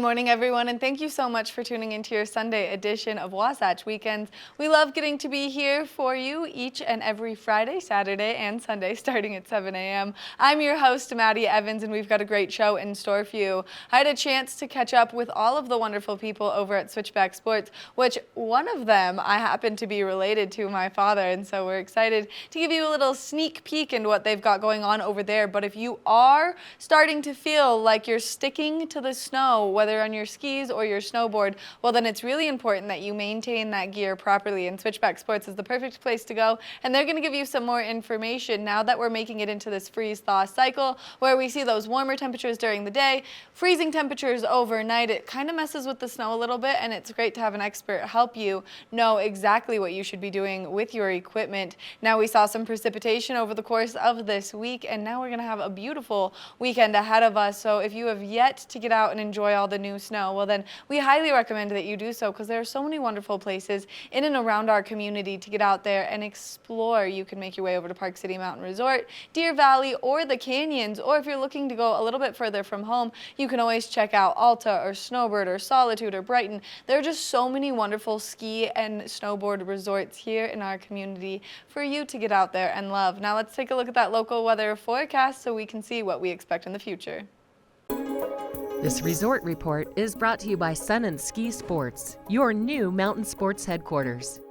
morning, everyone, and thank you so much for tuning into your Sunday edition of Wasatch Weekends. We love getting to be here for you each and every Friday, Saturday, and Sunday starting at 7 a.m. I'm your host, Maddie Evans, and we've got a great show in store for you. I had a chance to catch up with all of the wonderful people over at Switchback Sports, which one of them I happen to be related to my father, and so we're excited to give you a little sneak peek into what they've got going on over there. But if you are starting to feel like you're sticking to the snow, whether on your skis or your snowboard, well then it's really important that you maintain that gear properly, and Switchback Sports is the perfect place to go, and they're going to give you some more information now that we're making it into this freeze-thaw cycle where we see those warmer temperatures during the day, freezing temperatures overnight. It kind of messes with the snow a little bit, and it's great to have an expert help you know exactly what you should be doing with your equipment. Now, we saw some precipitation over the course of this week, and now we're going to have a beautiful weekend ahead of us. So if you have yet to get out and enjoy all the new snow, well then we highly recommend that you do so, because there are so many wonderful places in and around our community to get out there and explore. You can make your way over to Park City Mountain Resort, Deer Valley, or the canyons, or if you're looking to go a little bit further from home, you can always check out Alta or Snowbird or Solitude or Brighton. There are just so many wonderful ski and snowboard resorts here in our community for you to get out there and love. Now let's take a look at that local weather forecast so we can see what we expect in the future. This resort report is brought to you by Sun and Ski Sports, your new mountain sports headquarters.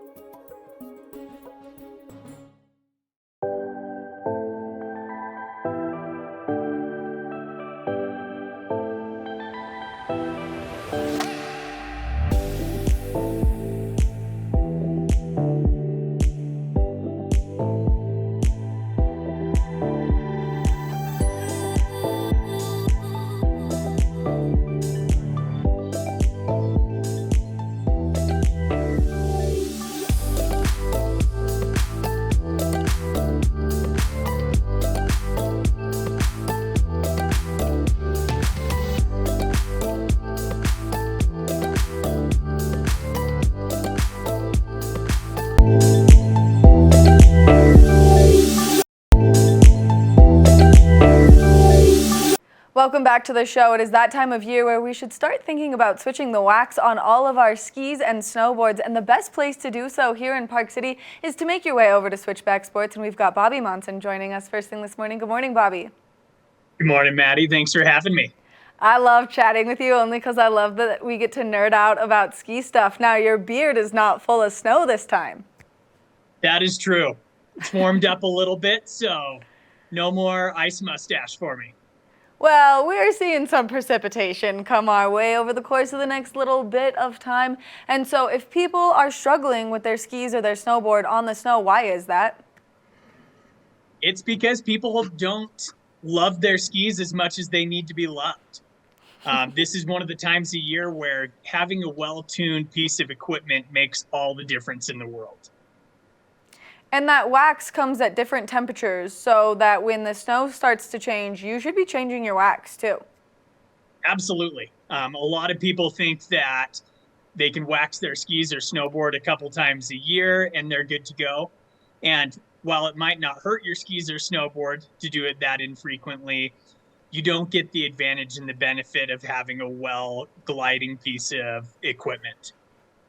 Welcome back to the show. It is that time of year where we should start thinking about switching the wax on all of our skis and snowboards, and the best place to do so here in Park City is to make your way over to Switchback Sports, and we've got Bobby Monson joining us first thing this morning. Good morning, Bobby. Good morning, Maddie. Thanks for having me. I love chatting with you only because I love that we get to nerd out about ski stuff. Now, your beard is not full of snow this time. That is true. It's warmed up a little bit, so no more ice mustache for me. Well, we're seeing some precipitation come our way over the course of the next little bit of time. And so if people are struggling with their skis or their snowboard on the snow, why is that? It's because people don't love their skis as much as they need to be loved. This is one of the times a year where having a well-tuned piece of equipment makes all the difference in the world. And that wax comes at different temperatures, so that when the snow starts to change, you should be changing your wax too. Absolutely. A lot of people think that they can wax their skis or snowboard a couple times a year and they're good to go. And while it might not hurt your skis or snowboard to do it that infrequently, you don't get the advantage and the benefit of having a well gliding piece of equipment.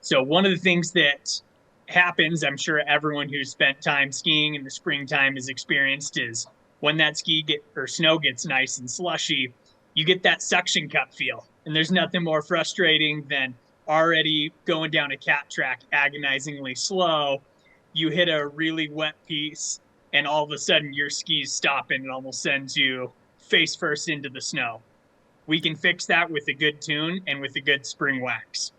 So one of the things that happens, I'm sure everyone who's spent time skiing in the springtime has experienced, is when that snow gets nice and slushy, you get that suction cup feel. And there's nothing more frustrating than already going down a cat track agonizingly slow. You hit a really wet piece and all of a sudden your skis stop and it almost sends you face first into the snow. We can fix that with a good tune and with a good spring wax.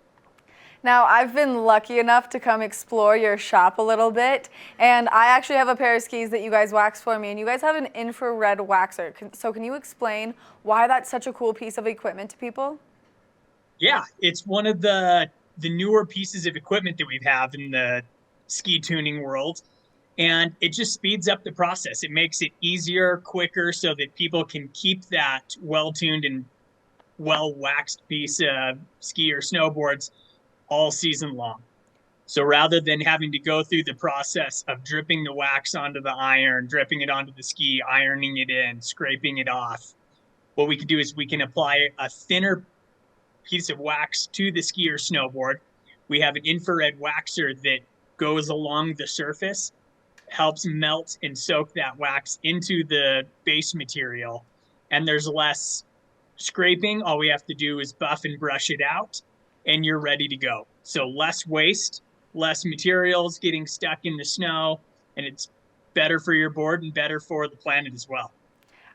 Now, I've been lucky enough to come explore your shop a little bit, and I actually have a pair of skis that you guys wax for me, and you guys have an infrared waxer. So can you explain why that's such a cool piece of equipment to people? Yeah, it's one of the newer pieces of equipment that we have in the ski tuning world, and it just speeds up the process. It makes it easier, quicker, so that people can keep that well-tuned and well-waxed piece of ski or snowboards all season long. So rather than having to go through the process of dripping the wax onto the iron, dripping it onto the ski, ironing it in, scraping it off, what we can do is we can apply a thinner piece of wax to the ski or snowboard. We have an infrared waxer that goes along the surface, helps melt and soak that wax into the base material. And there's less scraping. All we have to do is buff and brush it out, and you're ready to go. So less waste, less materials getting stuck in the snow, and it's better for your board and better for the planet as well.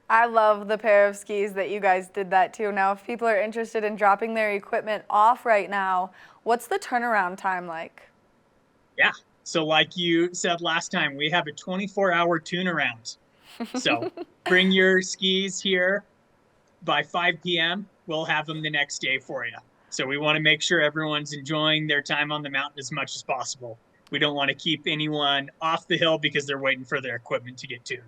I love the pair of skis that you guys did that too. Now, if people are interested in dropping their equipment off right now, what's the turnaround time like? Yeah. So like you said last time, we have a 24-hour turnaround. So bring your skis here by 5 p.m. We'll have them the next day for you. So we want to make sure everyone's enjoying their time on the mountain as much as possible. We don't want to keep anyone off the hill because they're waiting for their equipment to get tuned.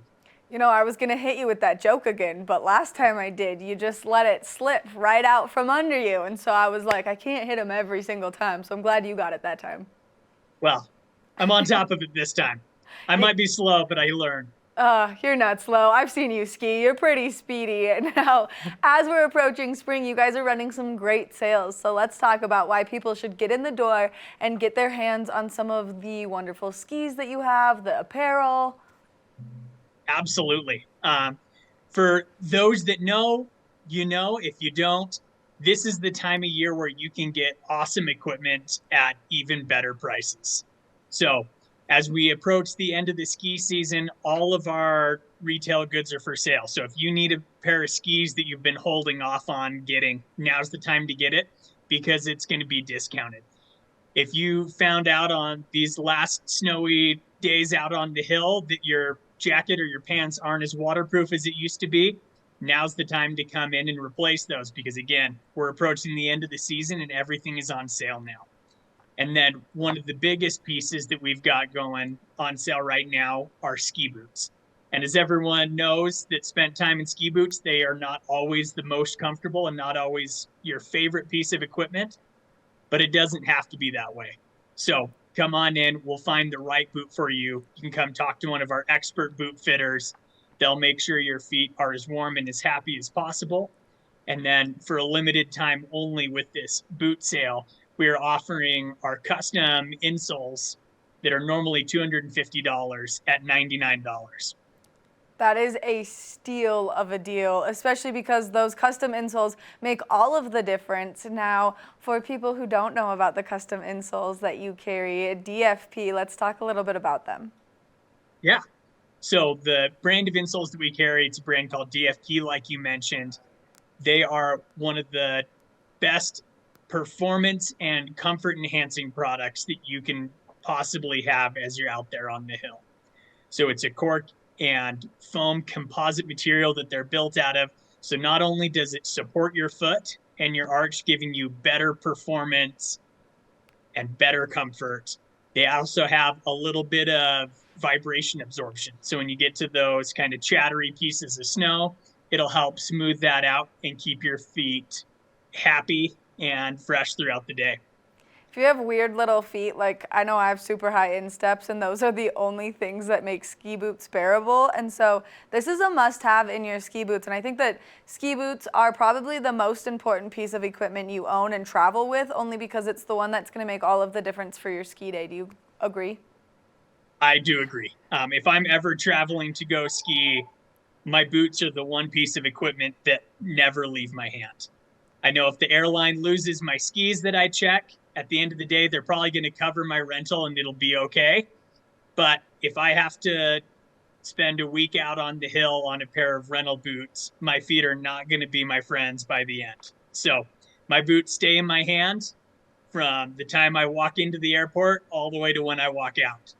You know, I was going to hit you with that joke again, but last time I did, you just let it slip right out from under you. And so I was like, I can't hit him every single time. So I'm glad you got it that time. Well, I'm on top of it this time. I might be slow, but I learn. You're not slow. I've seen you ski. You're pretty speedy. And now, as we're approaching spring, you guys are running some great sales. So let's talk about why people should get in the door and get their hands on some of the wonderful skis that you have, the apparel. Absolutely. For those that know, you know. If you don't, this is the time of year where you can get awesome equipment at even better prices. So as we approach the end of the ski season, all of our retail goods are for sale. So if you need a pair of skis that you've been holding off on getting, now's the time to get it because it's going to be discounted. If you found out on these last snowy days out on the hill that your jacket or your pants aren't as waterproof as it used to be, now's the time to come in and replace those because, again, we're approaching the end of the season and everything is on sale now. And then one of the biggest pieces that we've got going on sale right now are ski boots. And as everyone knows that spent time in ski boots, they are not always the most comfortable and not always your favorite piece of equipment, but it doesn't have to be that way. So come on in, we'll find the right boot for you. You can come talk to one of our expert boot fitters. They'll make sure your feet are as warm and as happy as possible. And then for a limited time only with this boot sale, we are offering our custom insoles that are normally $250 at $99. That is a steal of a deal, especially because those custom insoles make all of the difference. Now, for people who don't know about the custom insoles that you carry, DFP, let's talk a little bit about them. Yeah. So the brand of insoles that we carry, it's a brand called DFP, like you mentioned. They are one of the best performance and comfort enhancing products that you can possibly have as you're out there on the hill. So it's a cork and foam composite material that they're built out of. So not only does it support your foot and your arch, giving you better performance and better comfort, they also have a little bit of vibration absorption. So when you get to those kind of chattery pieces of snow, it'll help smooth that out and keep your feet happy and fresh throughout the day. If you have weird little feet, like I know I have super high insteps, and those are the only things that make ski boots bearable. And so this is a must-have in your ski boots. And I think that ski boots are probably the most important piece of equipment you own and travel with, only because it's the one that's going to make all of the difference for your ski day. Do you agree? I do agree. If I'm ever traveling to go ski, my boots are the one piece of equipment that never leave my hand. I know if the airline loses my skis that I check, at the end of the day, they're probably going to cover my rental and it'll be okay. But if I have to spend a week out on the hill on a pair of rental boots, my feet are not going to be my friends by the end. So my boots stay in my hand from the time I walk into the airport all the way to when I walk out.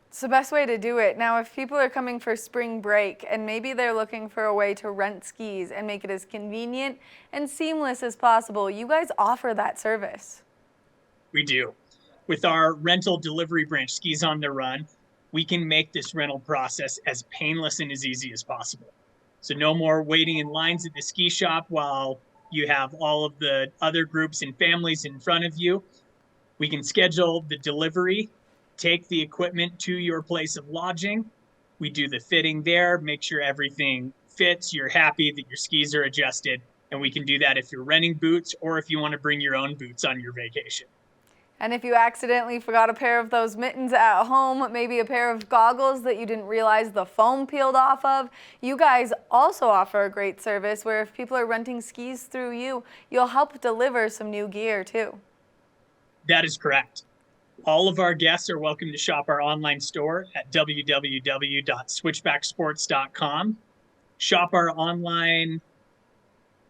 It's the best way to do it. Now, if people are coming for spring break and maybe they're looking for a way to rent skis and make it as convenient and seamless as possible, you guys offer that service. We do. With our rental delivery branch, Skis on the Run, we can make this rental process as painless and as easy as possible. So no more waiting in lines at the ski shop while you have all of the other groups and families in front of you. We can schedule the delivery, take the equipment to your place of lodging. We do the fitting there, make sure everything fits, you're happy that your skis are adjusted, And we can do that if you're renting boots or if you want to bring your own boots on your vacation. And if you accidentally forgot a pair of those mittens at home, maybe a pair of goggles that you didn't realize the foam peeled off of, you guys also offer a great service where if people are renting skis through you, you'll help deliver some new gear too. That is correct. All of our guests are welcome to shop our online store at www.switchbacksports.com. Shop our online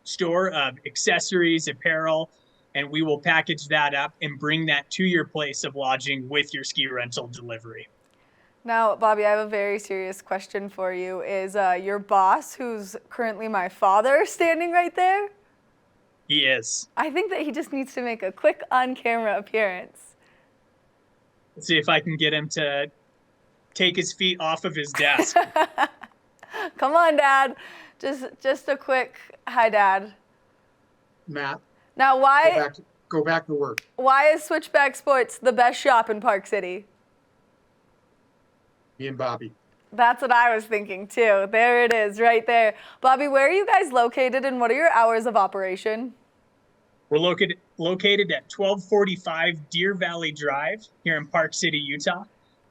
store of accessories, apparel, and we will package that up and bring that to your place of lodging with your ski rental delivery. Now, Bobby, I have a very serious question for you. Is your boss, who's currently my father, standing right there? He is. I think that he just needs to make a quick on-camera appearance. Let's see if I can get him to take his feet off of his desk. Come on, Dad. Just a quick hi, Dad. Matt, Now, go back to work. why is Switchback Sports the best shop in Park City? Me and Bobby. That's what I was thinking too. There it is, right there. Bobby, where are you guys located and what are your hours of operation? We're located at 1245 Deer Valley Drive here in Park City, Utah.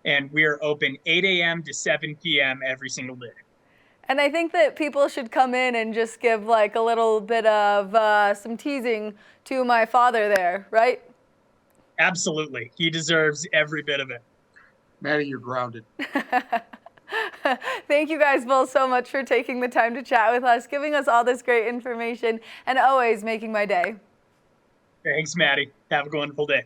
And we are open 8 a.m. to 7 p.m. every single day. And I think that people should come in and just give like a little bit of some teasing to my father there, right? Absolutely. He deserves every bit of it. Maddie, you're grounded. Thank you guys both so much for taking the time to chat with us, giving us all this great information, and always making my day. Thanks, Maddie. Have a wonderful day.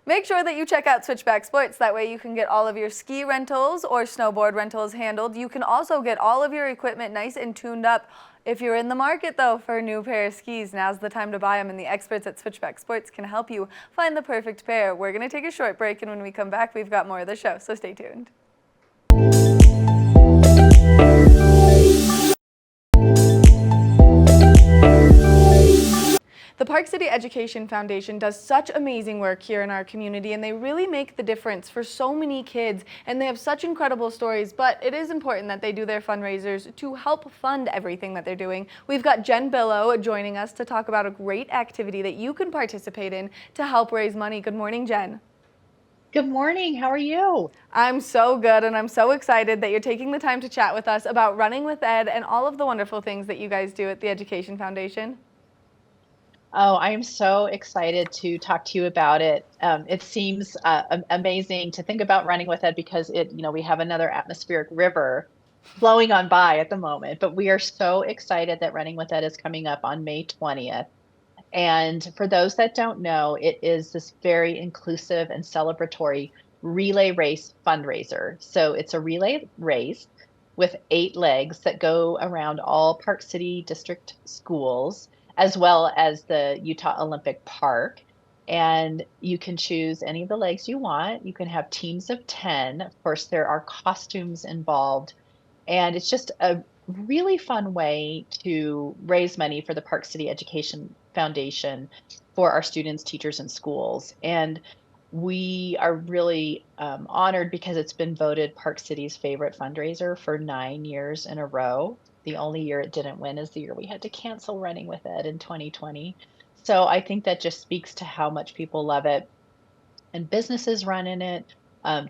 Make sure that you check out Switchback Sports. That way you can get all of your ski rentals or snowboard rentals handled. You can also get all of your equipment nice and tuned up. If you're in the market, though, for a new pair of skis, now's the time to buy them, and the experts at Switchback Sports can help you find the perfect pair. We're going to take a short break, and when we come back, we've got more of the show, so stay tuned. The Park City Education Foundation does such amazing work here in our community, and they really make the difference for so many kids, and they have such incredible stories, but it is important that they do their fundraisers to help fund everything that they're doing. We've got Jen Billow joining us to talk about a great activity that you can participate in to help raise money. Good morning, Jen. Good morning. How are you? I'm so good, and I'm so excited that you're taking the time to chat with us about Running with Ed and all of the wonderful things that you guys do at the Education Foundation. Oh, I am so excited to talk to you about it. It seems amazing to think about Running with Ed because we have another atmospheric river flowing on by at the moment, but we are so excited that Running with Ed is coming up on May 20th. And for those that don't know, it is this very inclusive and celebratory relay race fundraiser. So it's a relay race with 8 legs that go around all Park City District schools, as well as the Utah Olympic Park. And you can choose any of the legs you want. You can have teams of 10. Of course, there are costumes involved. And it's just a really fun way to raise money for the Park City Education Foundation for our students, teachers, and schools. And we are really honored because it's been voted Park City's favorite fundraiser for 9 years in a row. The only year it didn't win is the year we had to cancel Running with Ed in 2020. So I think that just speaks to how much people love it. And businesses run in it,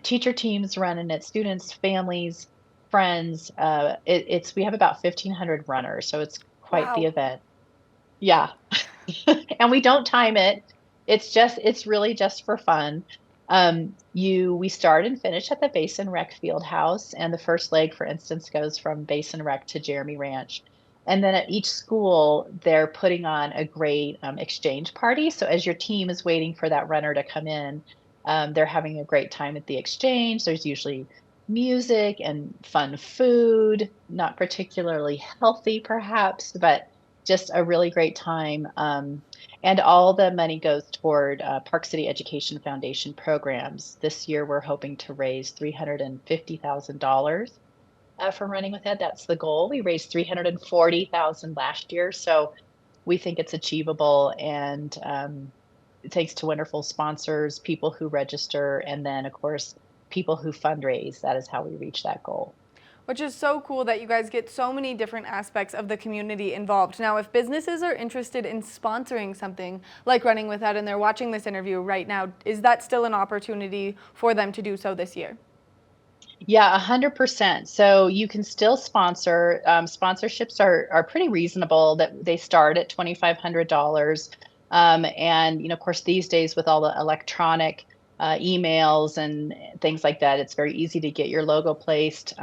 teacher teams run in it, students, families, friends. We have about 1,500 runners, so it's quite the event. Yeah. And we don't time it. It's really just for fun. We start and finish at the Basin Rec Field House, and the first leg, for instance, goes from Basin Rec to Jeremy Ranch. And then at each school, they're putting on a great exchange party. So as your team is waiting for that runner to come in, they're having a great time at the exchange. There's usually music and fun food, not particularly healthy perhaps, but just a really great time. And all the money goes toward Park City Education Foundation programs. This year, we're hoping to raise $350,000 for Running with Ed. That's the goal. We raised $340,000 last year, so we think it's achievable. And thanks to wonderful sponsors, people who register, and then, of course, people who fundraise. That is how we reach that goal. Which is so cool that you guys get so many different aspects of the community involved. Now, if businesses are interested in sponsoring something like Running With Ed and they're watching this interview right now, is that still an opportunity for them to do so this year? Yeah, 100%. So you can still sponsor. Sponsorships are pretty reasonable. That they start at $2,500, and of course, these days with all the electronic emails and things like that, it's very easy to get your logo placed.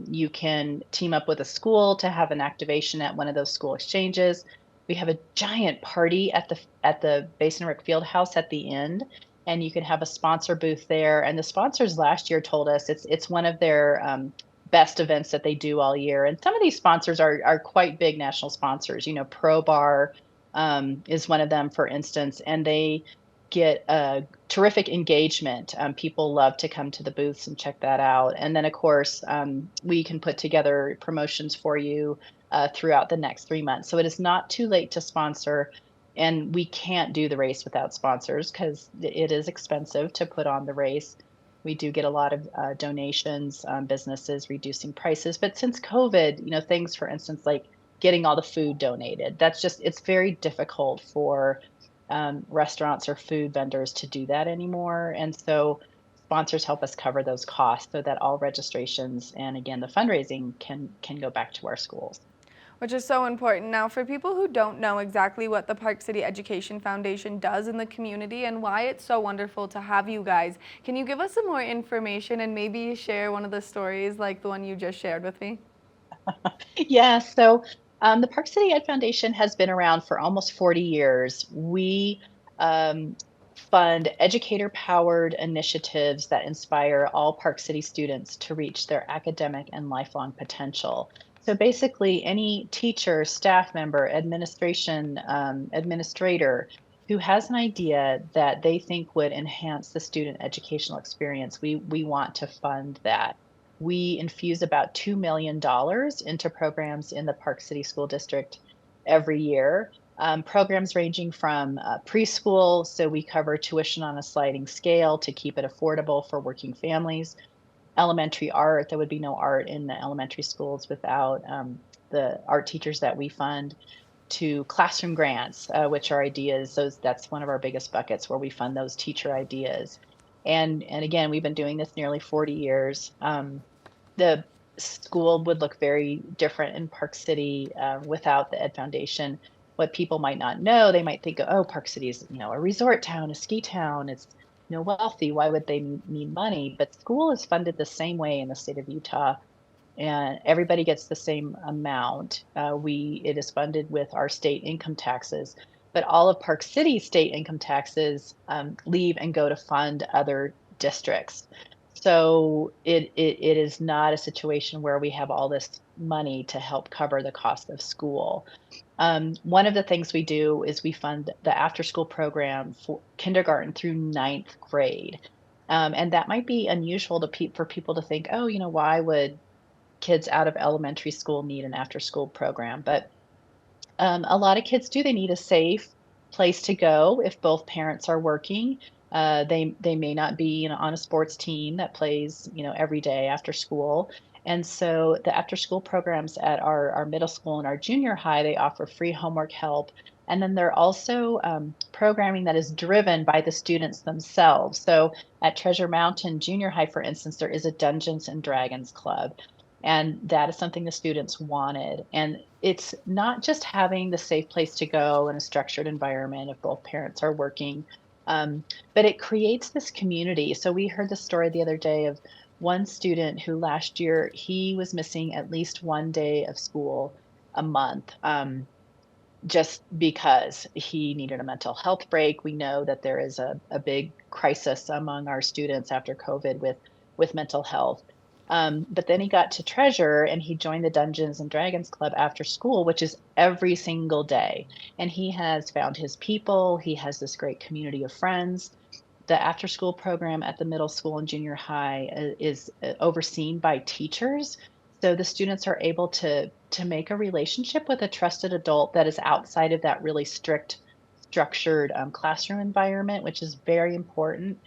You can team up with a school to have an activation at one of those school exchanges. We have a giant party at the Basin Rick Field House at the end, and you can have a sponsor booth there. And the sponsors last year told us it's one of their best events that they do all year. And some of these sponsors are quite big national sponsors. Pro Bar is one of them, for instance, and they get a terrific engagement. People love to come to the booths and check that out. And then, of course, we can put together promotions for you throughout the next 3 months. So it is not too late to sponsor. And we can't do the race without sponsors because it is expensive to put on the race. We do get a lot of donations, businesses reducing prices. But since COVID, things, for instance, like getting all the food donated, it's very difficult for restaurants or food vendors to do that anymore. And so sponsors help us cover those costs so that all registrations and again, the fundraising can go back to our schools. Which is so important. Now, for people who don't know exactly what the Park City Education Foundation does in the community and why it's so wonderful to have you guys, can you give us some more information and maybe share one of the stories like the one you just shared with me? Yeah, so the Park City Ed Foundation has been around for almost 40 years. We um, fund educator powered initiatives that inspire all Park City students to reach their academic and lifelong potential. So basically, any teacher, staff member, administrator who has an idea that they think would enhance the student educational experience, we want to fund that. We infuse about $2 million into programs in the Park City School District every year. Programs ranging from preschool, so we cover tuition on a sliding scale to keep it affordable for working families. Elementary art, there would be no art in the elementary schools without the art teachers that we fund. To classroom grants, which are ideas. That's one of our biggest buckets where we fund those teacher ideas. And again, we've been doing this nearly 40 years. The school would look very different in Park City without the Ed Foundation. What people might not know, they might think, oh, Park City is, a resort town, a ski town. It's, wealthy. Why would they need money? But school is funded the same way in the state of Utah, and everybody gets the same amount. It is funded with our state income taxes, but all of Park City's state income taxes leave and go to fund other districts. So it is not a situation where we have all this money to help cover the cost of school. One of the things we do is we fund the after school program for kindergarten through ninth grade. And that might be unusual for people to think, oh, why would kids out of elementary school need an after school program? But a lot of kids do. They need a safe place to go if both parents are working. They may not be on a sports team that plays every day after school. And so the after school programs at our middle school and our junior high, they offer free homework help. And then they're also programming that is driven by the students themselves. So at Treasure Mountain Junior High, for instance, there is a Dungeons and Dragons club. And that is something the students wanted. And it's not just having the safe place to go and a structured environment if both parents are working, but it creates this community. So we heard the story the other day of one student who last year he was missing at least one day of school a month. Just because he needed a mental health break. We know that there is a big crisis among our students after COVID with mental health. But then he got to Treasure and he joined the Dungeons and Dragons Club after school, which is every single day. And he has found his people. He has this great community of friends. The after school program at the middle school and junior high is overseen by teachers. So the students are able to make a relationship with a trusted adult that is outside of that really strict, structured classroom environment, which is very important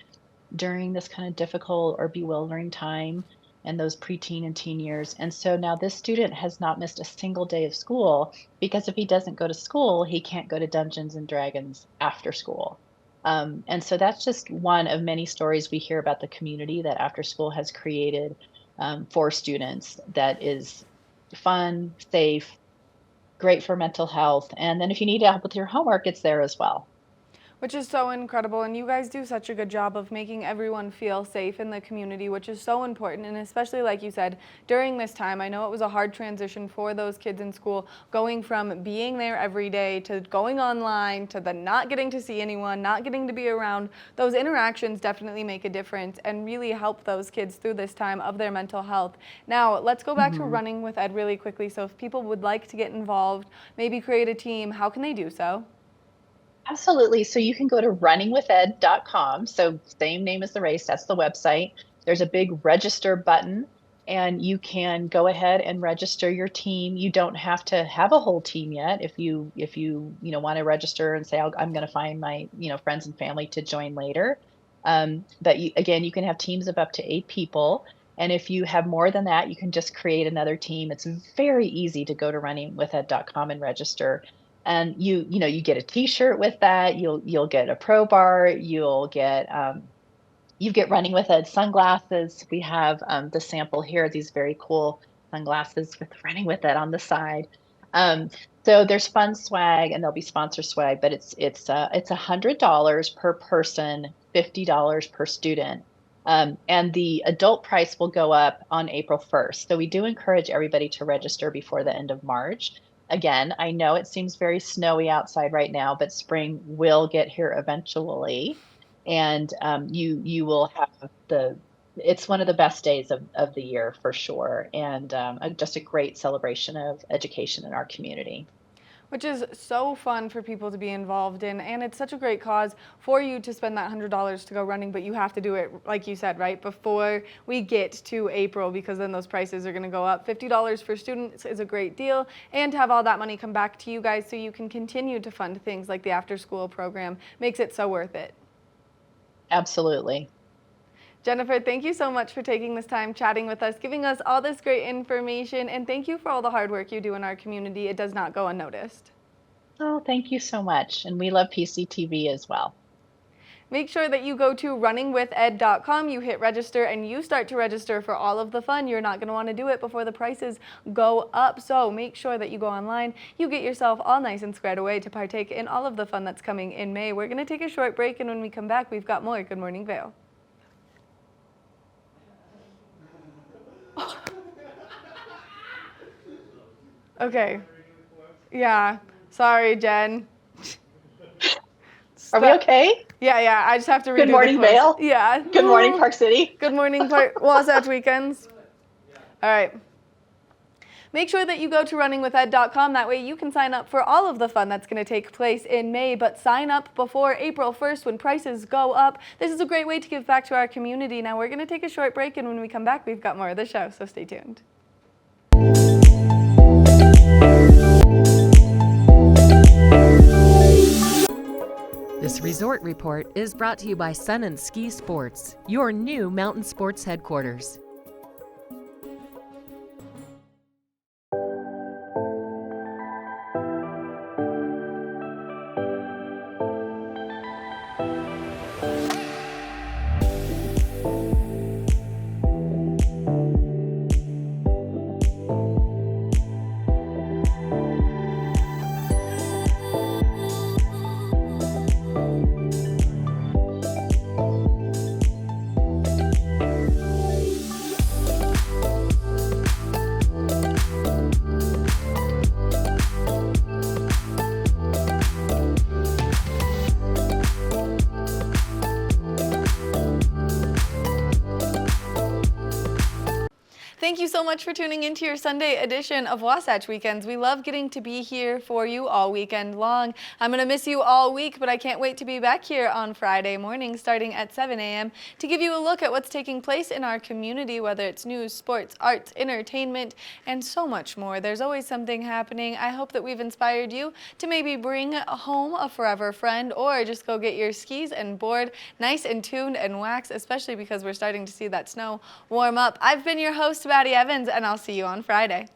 during this kind of difficult or bewildering time. and those preteen and teen years. And so now this student has not missed a single day of school because if he doesn't go to school, he can't go to Dungeons and Dragons after school. And so that's just one of many stories we hear about the community that After School has created for students that is fun, safe, great for mental health. And then if you need help with your homework, it's there as well. Which is so incredible, and you guys do such a good job of making everyone feel safe in the community, which is so important, and especially like you said, during this time, I know it was a hard transition for those kids in school, going from being there every day to going online to then not getting to see anyone, not getting to be around. Those interactions definitely make a difference and really help those kids through this time of their mental health. Now, let's go back to Running with Ed really quickly. So if people would like to get involved, maybe create a team, how can they do so? Absolutely. So you can go to runningwithed.com. So same name as the race, that's the website. There's a big register button and you can go ahead and register your team. You don't have to have a whole team yet. If you want to register and say I'm going to find my, friends and family to join later. But again, you can have teams of up to 8 people. And if you have more than that, you can just create another team. It's very easy to go to runningwithed.com and register. And you get a T-shirt with that. You'll get a Pro Bar. You get Running with Ed sunglasses. We have the sample here. These very cool sunglasses with Running with Ed on the side. So there's fun swag, and there'll be sponsor swag. But it's $100 per person, $50 per student. And the adult price will go up on April 1st. So we do encourage everybody to register before the end of March. Again, I know it seems very snowy outside right now, but spring will get here eventually. And you will have it's one of the best days of the year for sure. And just a great celebration of education in our community. Which is so fun for people to be involved in, and it's such a great cause for you to spend that $100 to go running, but you have to do it, like you said, right before we get to April, because then those prices are going to go up. $50 for students is a great deal, and to have all that money come back to you guys so you can continue to fund things like the after-school program makes it so worth it. Absolutely. Jennifer, thank you so much for taking this time chatting with us, giving us all this great information, and thank you for all the hard work you do in our community. It does not go unnoticed. Oh, thank you so much. And we love PCTV as well. Make sure that you go to runningwithed.com, you hit register, and you start to register for all of the fun. You're not going to want to do it before the prices go up, so make sure that you go online, you get yourself all nice and squared away to partake in all of the fun that's coming in May. We're going to take a short break, and when we come back, we've got more Good Morning Vail. Okay. Yeah. Sorry, Jen. Are we okay? Yeah. I just have to redo Good morning, the quiz. Vail. Yeah. Good morning, Park City. Good morning, Wasatch Weekends. All right. Make sure that you go to runningwithed.com. That way you can sign up for all of the fun that's going to take place in May, but sign up before April 1st when prices go up. This is a great way to give back to our community. Now we're going to take a short break, and when we come back, we've got more of the show, so stay tuned. This resort report is brought to you by Sun & Ski Sports, your new mountain sports headquarters. Thank you so much for tuning into your Sunday edition of Wasatch Weekends. We love getting to be here for you all weekend long. I'm going to miss you all week, but I can't wait to be back here on Friday morning starting at 7 a.m. to give you a look at what's taking place in our community, whether it's news, sports, arts, entertainment, and so much more. There's always something happening. I hope that we've inspired you to maybe bring home a forever friend or just go get your skis and board nice and tuned and waxed, especially because we're starting to see that snow warm up. I've been your host, Maddie Evans, and I'll see you on Friday.